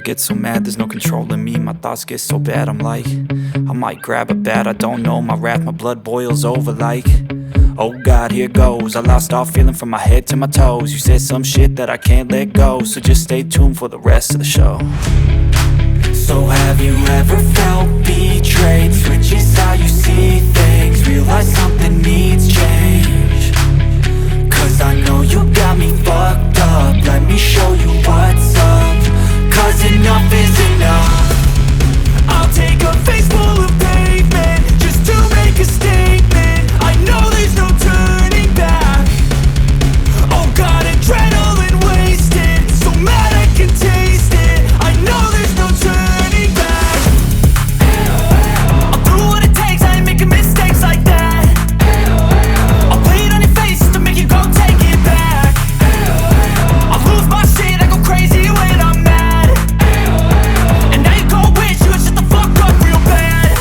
get so mad, there's no controlling me. My thoughts get so bad, I'm like, I might grab a bat, I don't know. My wrath, my blood boils over like, oh God, here goes. I lost all feeling from my head to my toes. You said some shit that I can't let go, so just stay tuned for the rest of the show. So have you ever felt betrayed? Switches how you see things, realize something needs change. Cause I know you got me fucked up, let me show you what's up. Cause enough is enough. I'll take a face full of pavement just to make a statement. I know there's no turning back. Oh God, adrenaline wasted, so mad I can taste it. I know there's no turning back. I'll do what it takes, I ain't making mistakes like that. I'll bleed on your face just to make you go take it back. I'll lose my shit, I go crazy when I'm mad. And now you go wish you would shut the fuck up real bad.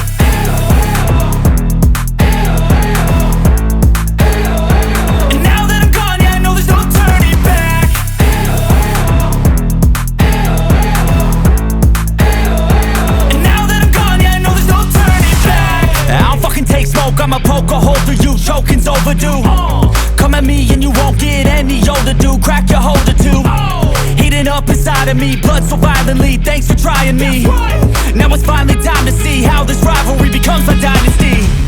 And now that I'm gone, yeah, I know there's no turning back. And now that I'm gone, yeah, I know there's no turning back. I don't fucking take smoke, I'ma poke a hole through you, choking's overdue. Come at me and you won't get any older, dude. Crack your holder too. Heating up inside of me, blood so violently. Thanks for trying me. Now it's finally time to see how this rivalry becomes a dynasty.